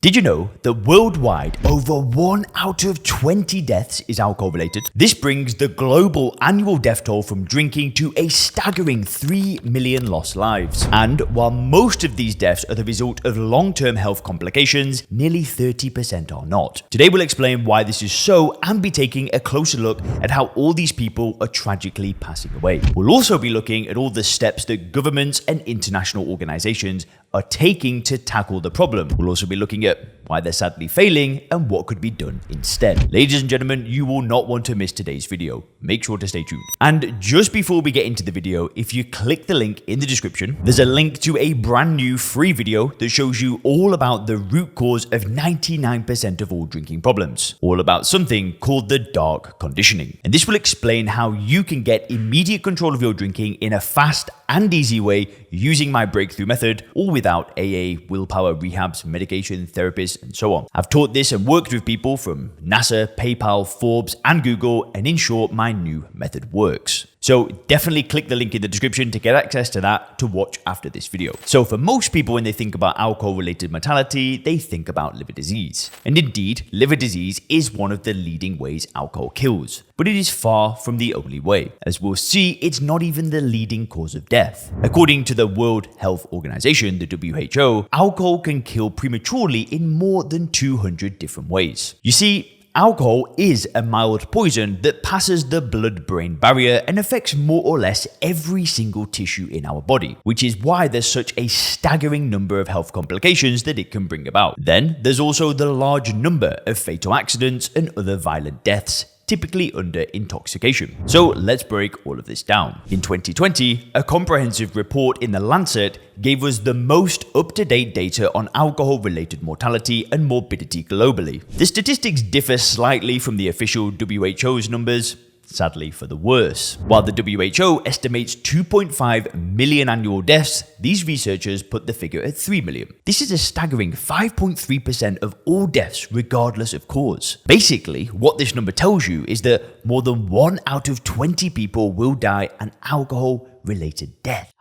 Did you know that worldwide, over 1 out of 20 deaths is alcohol related? This brings the global annual death toll from drinking to a staggering 3 million lost lives. And while most of these deaths are the result of long-term health complications, nearly 30% are not. Today we'll explain why this is so and be taking a closer look at how all these people are tragically passing away. We'll also be looking at all the steps that governments and international organizations are taking to tackle the problem. We'll also be looking at why they're sadly failing and what could be done instead. Ladies and gentlemen, you will not want to miss today's video. Make sure to stay tuned. And just before we get into the video, if you click the link in the description, there's a link to a brand new free video that shows you all about the root cause of 99% of all drinking problems. All about something called the dark conditioning. And this will explain how you can get immediate control of your drinking in a fast and easy way using my breakthrough method, all without AA, willpower, rehabs, medication, therapists, and so on. I've taught this and worked with people from NASA, PayPal, Forbes, and Google, and in short, my new method works. So definitely click the link in the description to get access to that to watch after this video. So for most people, when they think about alcohol-related mortality, they think about liver disease. And indeed, liver disease is one of the leading ways alcohol kills. But it is far from the only way. As we'll see, it's not even the leading cause of death. According to the World Health Organization, the WHO, alcohol can kill prematurely in more than 200 different ways. You see, alcohol is a mild poison that passes the blood-brain barrier and affects more or less every single tissue in our body, which is why there's such a staggering number of health complications that it can bring about. Then there's also the large number of fatal accidents and other violent deaths, typically under intoxication. So let's break all of this down. In 2020, a comprehensive report in The Lancet gave us the most up-to-date data on alcohol-related mortality and morbidity globally. The statistics differ slightly from the official WHO's numbers, sadly for the worse. While the WHO estimates 2.5 million annual deaths, these researchers put the figure at 3 million. This is a staggering 5.3% of all deaths regardless of cause. Basically, what this number tells you is that more than 1 out of 20 people will die an alcohol-related death.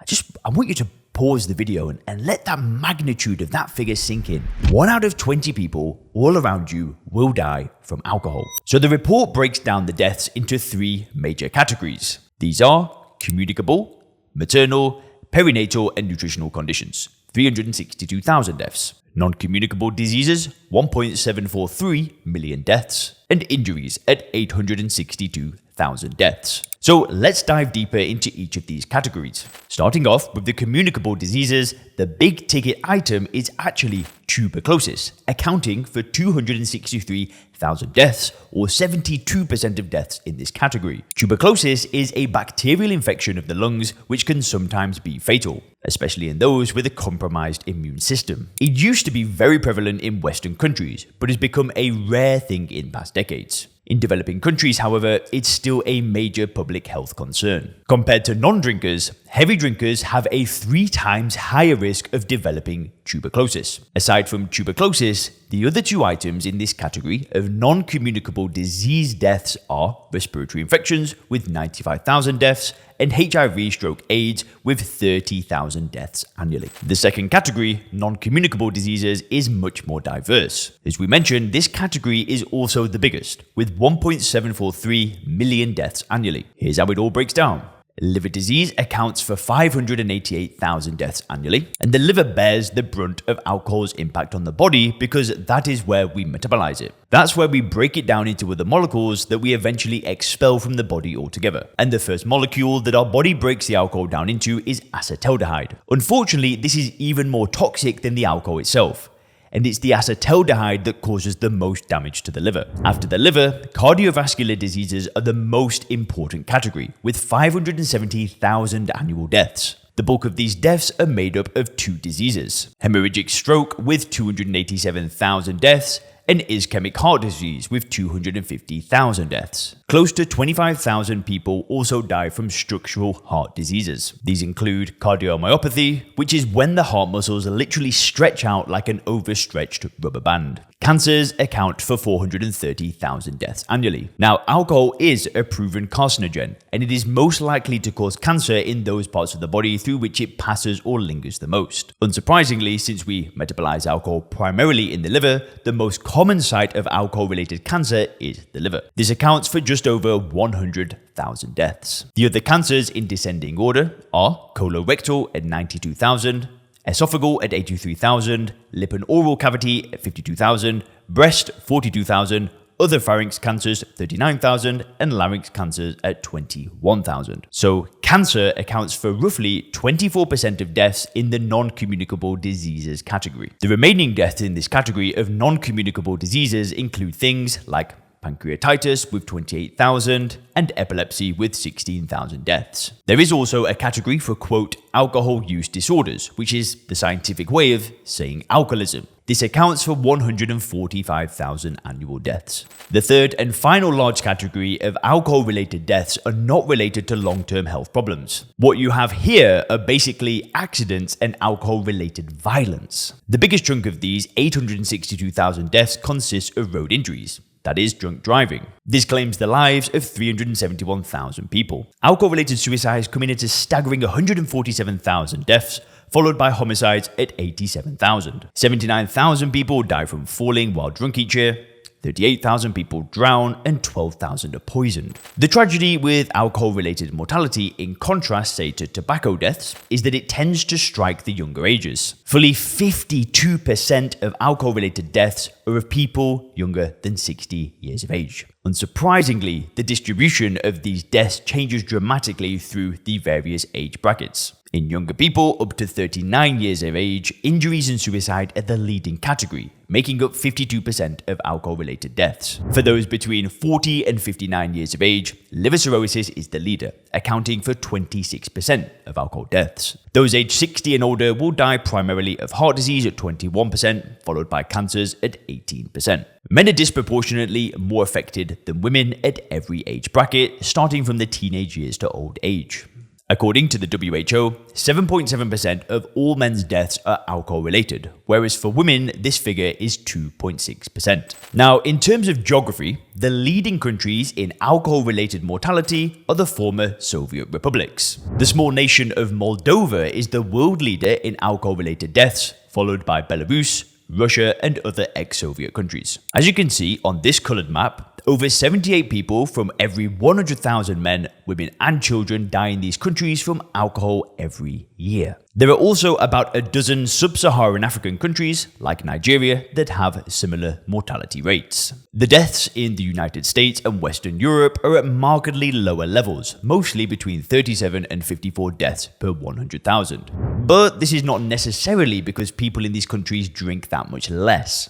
I want you to pause the video and let that magnitude of that figure sink in. 1 out of 20 people all around you will die from alcohol. So the report breaks down the deaths into 3 major categories. These are communicable, maternal, perinatal, and nutritional conditions. 362,000 deaths. Non-communicable diseases, 1.743 million deaths. And injuries at 862,000 deaths. So let's dive deeper into each of these categories. Starting off with the communicable diseases, the big ticket item is actually tuberculosis, accounting for 263,000 deaths, or 72% of deaths in this category. Tuberculosis is a bacterial infection of the lungs which can sometimes be fatal, especially in those with a compromised immune system. It used to be very prevalent in Western countries, but has become a rare thing in past decades. In developing countries, however, it's still a major public health concern. Compared to non-drinkers, heavy drinkers have a 3 times higher risk of developing tuberculosis. Aside from tuberculosis, the other 2 items in this category of non-communicable disease deaths are respiratory infections with 95,000 deaths and HIV/AIDS with 30,000 deaths annually. The second category, non-communicable diseases, is much more diverse. As we mentioned, this category is also the biggest, with 1.743 million deaths annually. Here's how it all breaks down. Liver disease accounts for 588,000 deaths annually, and the liver bears the brunt of alcohol's impact on the body because that is where we metabolize it. That's where we break it down into other molecules that we eventually expel from the body altogether. And the first molecule that our body breaks the alcohol down into is acetaldehyde. Unfortunately, this is even more toxic than the alcohol itself. And it's the acetaldehyde that causes the most damage to the liver. After the liver, cardiovascular diseases are the most important category, with 570,000 annual deaths. The bulk of these deaths are made up of 2 diseases: hemorrhagic stroke with 287,000 deaths, and ischemic heart disease with 250,000 deaths. Close to 25,000 people also die from structural heart diseases. These include cardiomyopathy, which is when the heart muscles literally stretch out like an overstretched rubber band. cancers account for 430,000 deaths annually. Now, alcohol is a proven carcinogen, and it is most likely to cause cancer in those parts of the body through which it passes or lingers the most. Unsurprisingly, since we metabolize alcohol primarily in the liver, the most common site of alcohol-related cancer is the liver. This accounts for just over 100,000 deaths. The other cancers in descending order are colorectal at 92,000, esophageal at 83,000, lip and oral cavity at 52,000, breast 42,000, other pharynx cancers 39,000, and larynx cancers at 21,000. So cancer accounts for roughly 24% of deaths in the non-communicable diseases category. The remaining deaths in this category of non-communicable diseases include things like pancreatitis with 28,000 and epilepsy with 16,000 deaths. There is also a category for, quote, alcohol use disorders, which is the scientific way of saying alcoholism. This accounts for 145,000 annual deaths. The third and final large category of alcohol-related deaths are not related to long-term health problems. What you have here are basically accidents and alcohol-related violence. The biggest chunk of these 862,000 deaths consists of road injuries. That is drunk driving. This claims the lives of 371,000 people. Alcohol-related suicides come in at a staggering 147,000 deaths, followed by homicides at 87,000. 79,000 people die from falling while drunk each year, 38,000 people drown, and 12,000 are poisoned. The tragedy with alcohol-related mortality, in contrast, say, to tobacco deaths, is that it tends to strike the younger ages. Fully 52% of alcohol-related deaths are of people younger than 60 years of age. Unsurprisingly, the distribution of these deaths changes dramatically through the various age brackets. In younger people up to 39 years of age, injuries and suicide are the leading category, making up 52% of alcohol-related deaths. For those between 40 and 59 years of age, liver cirrhosis is the leader, accounting for 26% of alcohol deaths. Those aged 60 and older will die primarily of heart disease at 21%, followed by cancers at 18%. Men are disproportionately more affected than women at every age bracket, starting from the teenage years to old age. According to the WHO, 7.7% of all men's deaths are alcohol-related, whereas for women, this figure is 2.6%. Now, in terms of geography, the leading countries in alcohol-related mortality are the former Soviet republics. The small nation of Moldova is the world leader in alcohol-related deaths, followed by Belarus, Russia, and other ex-Soviet countries. As you can see on this colored map, over 78 people from every 100,000 men, women, and children die in these countries from alcohol every year. There are also about a dozen sub-Saharan African countries, like Nigeria, that have similar mortality rates. The deaths in the United States and Western Europe are at markedly lower levels, mostly between 37 and 54 deaths per 100,000. But this is not necessarily because people in these countries drink that much less.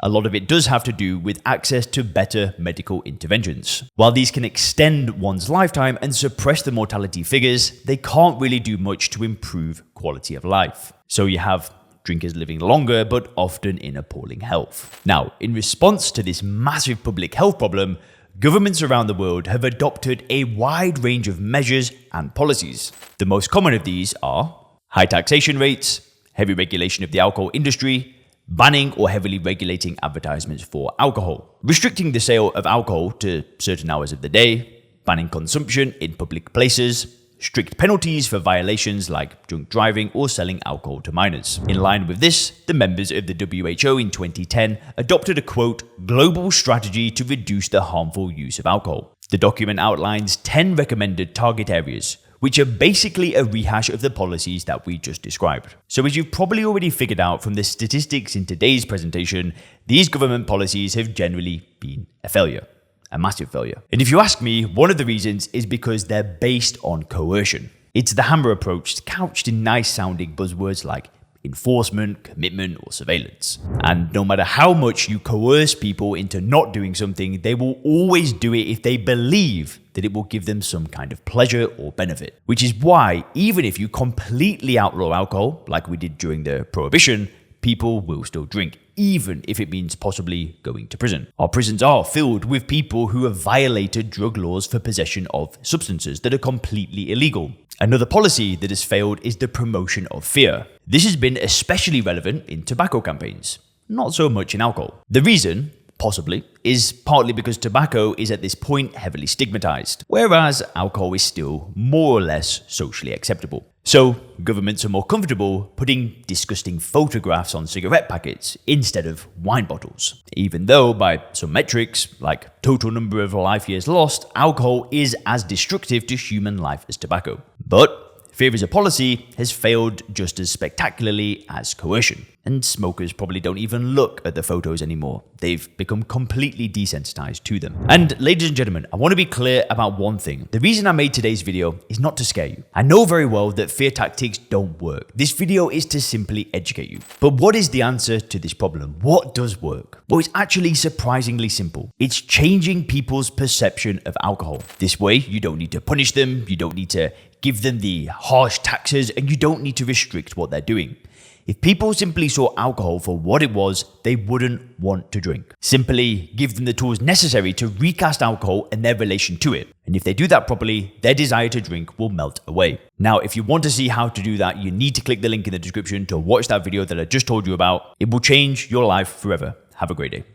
A lot of it does have to do with access to better medical interventions. While these can extend one's lifetime and suppress the mortality figures, they can't really do much to improve quality of life. So you have drinkers living longer, but often in appalling health. Now, in response to this massive public health problem, governments around the world have adopted a wide range of measures and policies. The most common of these are high taxation rates, heavy regulation of the alcohol industry, banning or heavily regulating advertisements for alcohol, restricting the sale of alcohol to certain hours of the day, banning consumption in public places, strict penalties for violations like drunk driving or selling alcohol to minors. In line with this, the members of the WHO in 2010 adopted a, quote, global strategy to reduce the harmful use of alcohol. The document outlines 10 recommended target areas, which are basically a rehash of the policies that we just described. So as you've probably already figured out from the statistics in today's presentation, these government policies have generally been a failure, a massive failure. And if you ask me, one of the reasons is because they're based on coercion. It's the hammer approach couched in nice-sounding buzzwords like enforcement, commitment, or surveillance. And no matter how much you coerce people into not doing something, they will always do it if they believe that it will give them some kind of pleasure or benefit. Which is why, even if you completely outlaw alcohol, like we did during the Prohibition, people will still drink, even if it means possibly going to prison. Our prisons are filled with people who have violated drug laws for possession of substances that are completely illegal. Another policy that has failed is the promotion of fear. This has been especially relevant in tobacco campaigns. not so much in alcohol. The reason, possibly, is partly because tobacco is at this point heavily stigmatized, whereas alcohol is still more or less socially acceptable. So, governments are more comfortable putting disgusting photographs on cigarette packets instead of wine bottles. Even though, by some metrics, like total number of life years lost, alcohol is as destructive to human life as tobacco. But fear as a policy has failed just as spectacularly as coercion, and smokers probably don't even look at the photos anymore. They've become completely desensitized to them. And ladies and gentlemen, I want to be clear about one thing. The reason I made today's video is not to scare you. I know very well that fear tactics don't work. This video is to simply educate you. But what is the answer to this problem? What does work? Well, it's actually surprisingly simple. It's changing people's perception of alcohol. This way, you don't need to punish them, you don't need to give them the harsh taxes, and you don't need to restrict what they're doing. If people simply saw alcohol for what it was, they wouldn't want to drink. Simply give them the tools necessary to recast alcohol and their relation to it. And if they do that properly, their desire to drink will melt away. Now, if you want to see how to do that, you need to click the link in the description to watch that video that I just told you about. It will change your life forever. Have a great day.